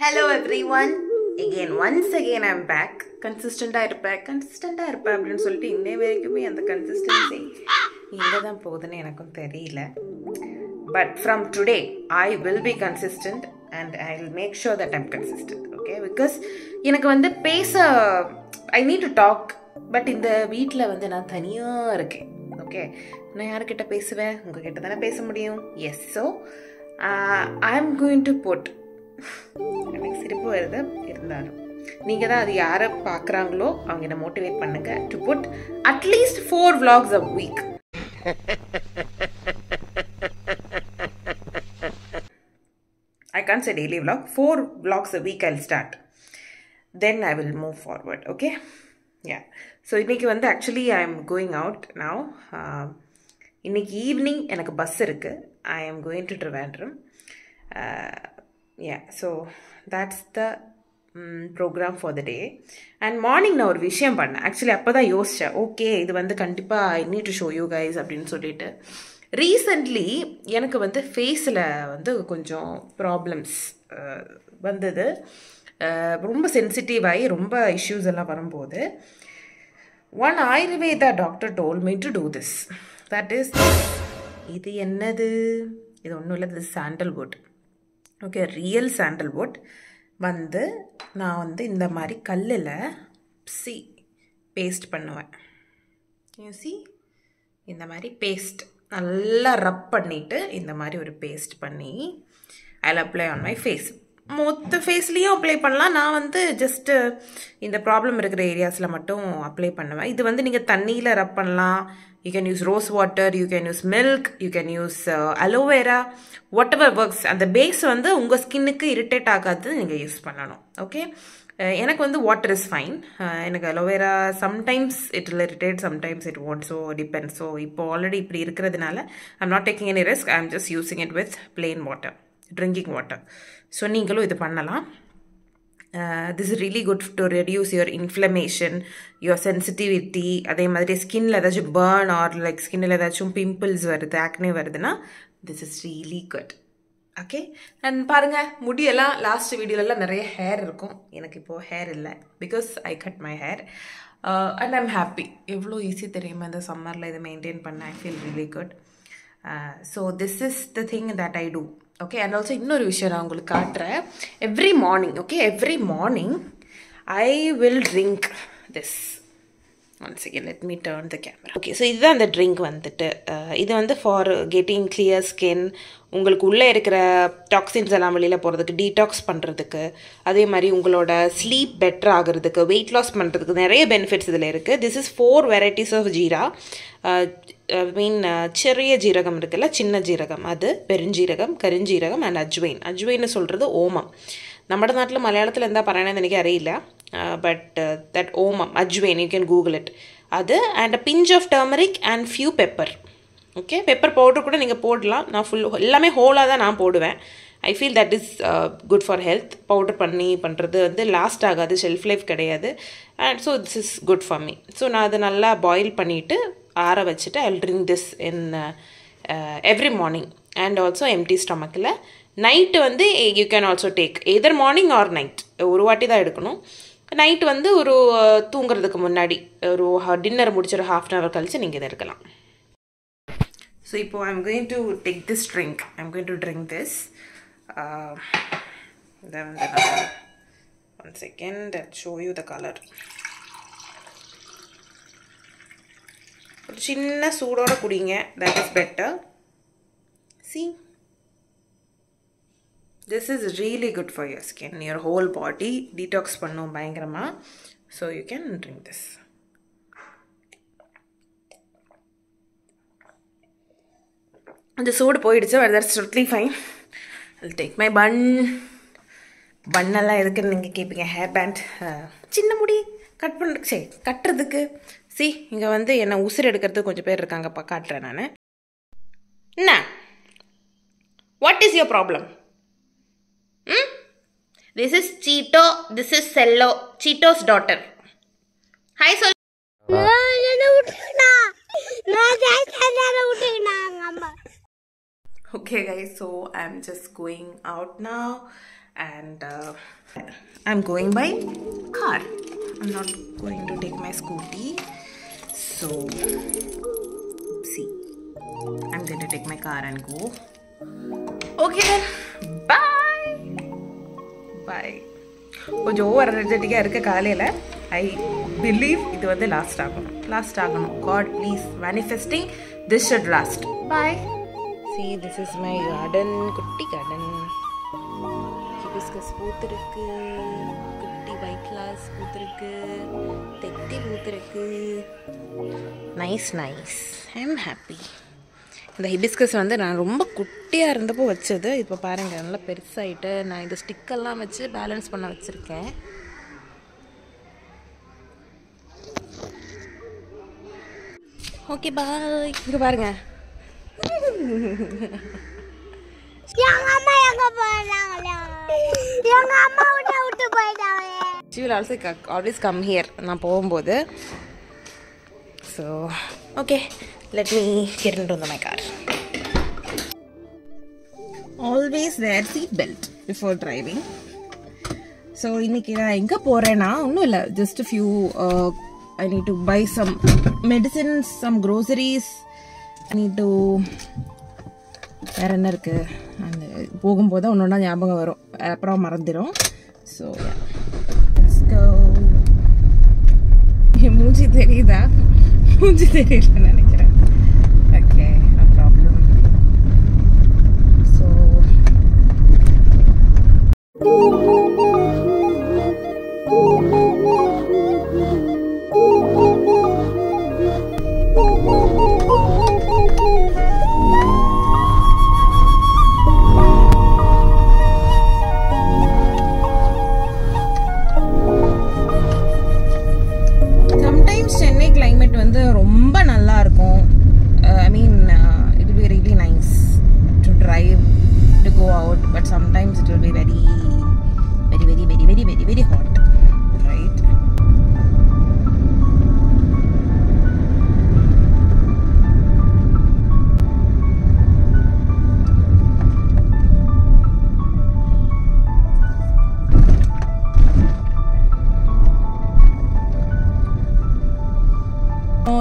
Hello everyone. Once again I'm back. Consistent அப்படின்னு சொல்லிட்டு இன்னே வரைக்குமே அந்த கன்சிஸ்டன்சி எங்கே தான் போகுதுன்னு எனக்கும் தெரியல. But from today I will be consistent and I will make sure that I'm consistent. Okay? Because எனக்கு வந்து பேச I need to talk. But இந்த வீட்டில் வந்து நான் தனியாக இருக்கேன். ஓகே, நான் யார்கிட்ட பேசுவேன்? உங்ககிட்ட தானே பேச முடியும். Yes, so I am going to put எனக்கு சிரிப்பு வருது இருந்தாலும் நீங்கள் தான் அது யாரை பார்க்குறாங்களோ அவங்க என்ன மோட்டிவேட் பண்ணுங்க to put at least 4 vlogs a week. I can't say daily vlog. 4 vlogs a week I'll start. Then I will move forward. Okay? Yeah. So இன்னைக்கு வந்து actually I am going out now. இன்னைக்கு evening எனக்கு bus இருக்கு. I am going to Trivandrum. Yeah, so that's the program for the day. And morning நான் ஒரு விஷயம் பண்ணேன். Actually அப்போ தான் யோசித்தேன், ஓகே இது வந்து கண்டிப்பாக I need to show you guys அப்படின்னு சொல்லிட்டு. ரீசெண்ட்லி எனக்கு வந்து ஃபேஸில் வந்து கொஞ்சம் ப்ராப்ளம்ஸ் வந்தது. ரொம்ப சென்சிட்டிவ் ஆகி ரொம்ப இஷ்யூஸ் எல்லாம் வரும்போது one Ayurveda doctor told me to do this. That is, இது என்னது? இது ஒன்றும் இல்லை, இது சாண்டல்வுட். ஓகே, ரியல் சாண்டல்வுட் வந்து நான் வந்து இந்த மாதிரி கல்லில் பேஸ்ட் பண்ணுவேன். இந்த மாதிரி பேஸ்ட் நல்லா ரப் பண்ணிவிட்டு இந்த மாதிரி ஒரு பேஸ்ட் பண்ணி I'll apply on my face. மொத்த ஃபேஸ்லேயும் அப்ளை பண்ணலாம். நான் வந்து ஜஸ்ட்டு இந்த ப்ராப்ளம் இருக்கிற ஏரியாஸில் மட்டும் அப்ளை பண்ணுவேன். இது வந்து நீங்கள் தண்ணியில் ரப் பண்ணலாம். You can use rose water, you can use milk, you can use aloe vera, what ever works. அந்த பேஸ் வந்து உங்கள் ஸ்கின்னுக்கு இரிட்டேட் ஆகாது நீங்கள் யூஸ் பண்ணணும். ஓகே, எனக்கு வந்து வாட்டர் இஸ் ஃபைன். எனக்கு aloe vera sometimes it will irritate, sometimes it want, so depend. So இப்போ ஆல்ரெடி இப்படி இருக்கிறதுனால I'm not taking any risk. I am just using it with plain water, drinking water. So நீங்களும் இது பண்ணலாம். This is really good to reduce your inflammation, your sensitivity. அதே மாதிரி ஸ்கின்னில் ஏதாச்சும் burn R like ஸ்கின்னில் ஏதாச்சும் பிம்பிள்ஸ் வருது, ஆக்னே வருதுன்னா this is really good. Okay, and பாருங்கள், முடியெல்லாம் லாஸ்ட் வீடியோலலாம் நிறைய ஹேர் இருக்கும். எனக்கு இப்போது ஹேர் இல்லை, because I cut my hair. And I'm happy. எவ்வளோ ஈஸி தெரியுமா இந்த சம்மரில் இதை மெயின்டைன் பண்ண. I feel really good. So this is the thing that I do. Okay, and also இன்னொரு விஷயம் நான் உங்களுக்கு காட்டுறேன். Every morning, okay, every morning I will drink this. Once again let me turn the camera. Okay, so இதுதான் அந்த drink வந்துட்டு. இது வந்து ஃபார் கெட்டிங் கிளியர் ஸ்கின், உங்களுக்கு உள்ளே இருக்கிற டாக்ஸின்ஸ் எல்லாம் வெளியில் போகிறதுக்கு, டீடாக்ஸ் பண்ணுறதுக்கு, அதே மாதிரி உங்களோட ஸ்லீப் பெட்டர் ஆகிறதுக்கு, வெயிட் லாஸ் பண்ணுறதுக்கு நிறைய பெனிஃபிட்ஸ் இதில் இருக்குது. This is 4 varieties of jeera. சிறிய ஜீரகம் இருக்குல்ல, சின்ன ஜீரகம், அது பெருஞ்சீரகம், கருஞ்சீரகம் அண்ட் அஜ்வைன். அஜ்வைன்னு சொல்கிறது ஓமம். നമ്മുടെ നാട്ടിൽ മലയാളത്തിൽ എന്താ പറയണമെന്ന് എനിക്ക് അറിയില്ല. But that omam, ajwain, you can google it. അത് and a pinch of turmeric and few pepper. Okay, pepper powder கூட நீங்கள் போடலாம். நான் எல்லாமே ஹோலாக தான் நான் போடுவேன். I feel that is good for health. Powder பண்ணுறது வந்து லாஸ்ட் ஆகாது, ஷெல்ஃப் லைஃப் கிடையாது. And so this is good for me. So நான் அதை நல்லா பாயில் பண்ணிவிட்டு ஆற வச்சுட்டு I will drink this in every morning and also empty ஸ்டமக்கில். நைட்டு வந்து you can also take either morning or night. ஒரு வாட்டி தான் எடுக்கணும். நைட்டு வந்து ஒரு தூங்குறதுக்கு முன்னாடி ஒரு டின்னர் முடிச்சு ஒரு ½ hour கழிச்சு நீங்கள் இதை எடுக்கலாம். ஸோ இப்போ ஐ am going to take this drink. I am going to drink this. இதை வந்து one second show you the colour. ஒரு சின்ன சூடோட குடிங்க, that is better. C, this is really good for your skin, your whole body. Detox பண்ணும் பயங்கரமாக. So you can drink this. இந்த சூடு போயிடுச்சு, that's totally fine. I'll take my bun. பன்னெல்லாம் எதுக்குன்னு நீங்கள் கேட்பீங்க. ஹேர் பேண்ட், சின்ன முடி கட்டுறதுக்கு. சி, இங்கே வந்து என்னை உசுறு எடுக்கிறதுக்கு கொஞ்சம் பேர் இருக்காங்கப்பா, காட்டுறேன் நான். என்ன, what is your problem? This is Cheeto. This is Cello. Cheeto's daughter. Hi, Sol. Okay guys, so I'm just going out now and I'm going by car. I'm not going to take my scooty. So, see, I'm going to take my car and go. Okay then, bye. Bye. கொஞ்சம் over எனர்ஜெட்டிக்காக இருக்க காலையில் I believe இது வந்து last ஆகணும். God please manifesting this should last. Bye. See, this is my garden, குட்டி garden. Hibiscus பூத்திருக்கு, குட்டி ஒயிட் க்ளாஸ் பூத்திருக்கு, தெத்தி பூத்திருக்கு. நைஸ். I am happy. இந்த ஹிபிஸ்கஸ் வந்து நான் ரொம்ப குட்டியாக இருந்தப்போ வச்சது. இப்போ பாருங்கள் நல்லா பெருசாகிட்டு நான் இந்த ஸ்டிக்கெல்லாம் வச்சு பேலன்ஸ் பண்ண வச்சுருக்கேன். Okay bye. இங்கே பாருங்க. She will also always come here நான் போகும்போது. So okay, let me get into my car. Always wear seat belt before driving. So இன்னைக்கு நான் எங்கே போகிறேன்னா ஒன்றும் இல்லை, just a few I need to buy some medicines, some groceries. I need to வேறு என்ன இருக்குது, அந்த போகும்போது ஒன்றா ஞாபகம் வரும், அப்புறம் மறந்துடும். So let's go. மூஞ்சி தெரியுதா? மூஞ்சி தெரியலன்னு நினைக்கிறேன். Okay, no problem. So Chennai climate வந்து ரொம்ப நல்லா இருக்கும். I mean it will be really nice to drive, to go out, but sometimes it will be very hot, right?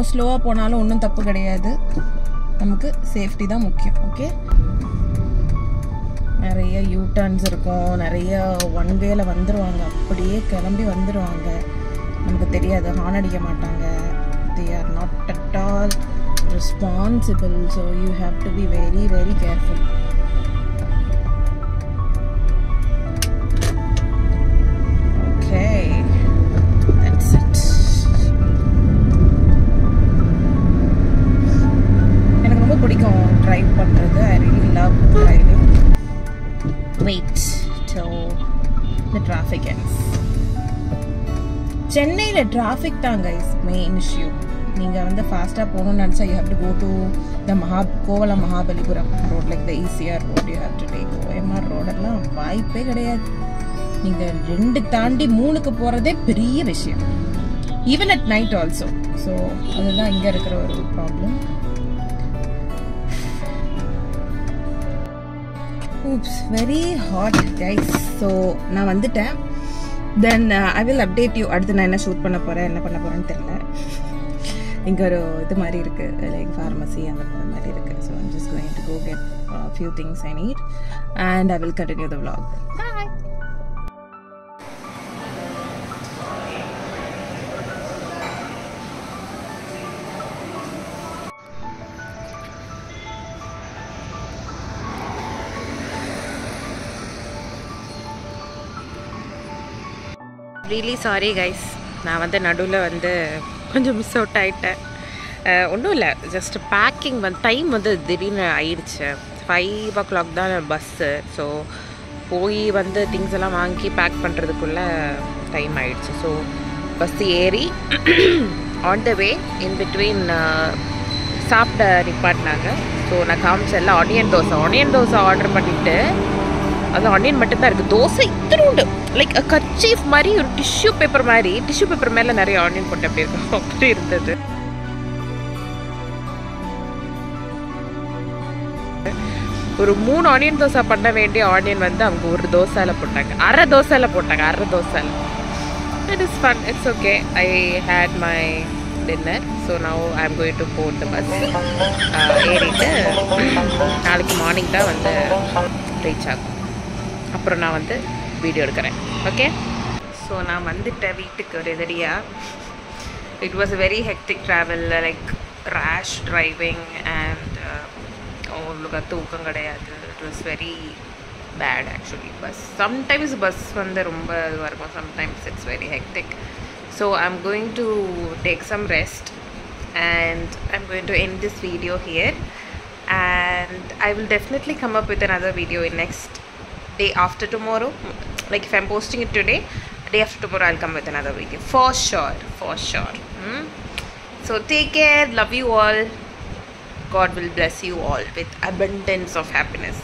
ஸ்லோவாக போனாலும் ஒன்றும் தப்பு கிடையாது, நமக்கு சேஃப்டி தான் முக்கியம். ஓகே, நிறைய யூ டர்ன்ஸ் இருக்கும், நிறைய ஒன் வேல வந்துடுவாங்க, அப்படியே கிளம்பி வந்துடுவாங்க, நமக்கு தெரியாது, ஹார்ன் அடிக்க மாட்டாங்க. they are not at all responsible, so you have to be very careful. Okay, that's it. பிடிக்கும் டிரைவ் பண்ணுறது. I really love driving. Wait till the traffic ends. சென்னையில் டிராஃபிக் தான் கைஸ் மெயின் இஷ்யூ. நீங்கள் வந்து ஃபாஸ்ட்டாக போகணும்னு நினச்சா you have to go to the Kovalam Mahabalipuram road, like the ECR road you have to take. OMR ரோடெல்லாம் வாய்ப்பே கிடையாது. நீங்கள் 2 தாண்டி 3க்கு போகிறதே பெரிய விஷயம், even at night also. So அதுதான் இங்கே இருக்கிற ஒரு problem. Oops, very hot guys. So நான் வந்துட்டேன். Then I will update you. அடுத்து நான் என்ன ஷூட் பண்ண போகிறேன், என்ன பண்ண போகிறேன்னு தெரியல. இங்கே ஒரு இது மாதிரி இருக்குது, லைக் ஃபார்மசி அந்த மாதிரி இருக்குது. So I'm just going to go get a few things I need and I will continue the vlog. Bye. Really sorry guys, நான் வந்து நடுவில் வந்து கொஞ்சம் மிஸ் அவுட் ஆகிட்டேன். ஒன்றும் இல்லை, ஜஸ்ட் பேக்கிங் வந்து டைம் வந்து திடீர்னு ஆயிடுச்சு. 5 o'clock தான் பஸ்ஸு. ஸோ போய் வந்து திங்ஸ் எல்லாம் வாங்கி பேக் பண்ணுறதுக்குள்ளே டைம் ஆயிடுச்சு. ஸோ பஸ் ஏறி on the way in between சாப்பிட நிப்பாட்டினாங்க. ஸோ நான் காமிச்சேன்ல ஆனியன் தோசை ஆர்டர் பண்ணிவிட்டு, அது ஆனியன் மட்டும்தான் இருக்குது. தோசை இத்தனோண்டு, லைக் கர்ச்சீஃப் மாதிரி, ஒரு டிஷ்யூ பேப்பர் மேலே நிறைய ஆனியன் போட்டு அப்படி இருக்கும், அப்படி இருந்தது. ஒரு 3 ஆனியன் தோசை பண்ண வேண்டிய ஆனியன் வந்து அவங்க ஒரு தோசையில் போட்டாங்க, அரை தோசையில் போட்டாங்க, அரை தோசையில். It is fun, it's okay. I hate my dinner. So now I am going to board the bus. ஏறிட்டு நாளைக்கு மார்னிங் தான் வந்து ரீச் ஆகும். அப்புறம் நான் வந்து வீடியோ எடுக்கிறேன். ஓகே, ஸோ நான் வந்துட்டேன் வீட்டுக்கு ரெடியாக. It was a very hectic travel, like rash driving and உங்களுக்கு தூக்கம் கிடையாது. It was very bad actually. Sometimes bus வந்து ரொம்ப இதுவாக இருக்கும், sometimes it's very hectic. So I am going to take some rest and I'm going to end this video here, and I will definitely come up with another video in next day after tomorrow. Like if I'm posting it today, day after tomorrow I'll come with another video for sure. So take care, love you all, God will bless you all with abundance of happiness.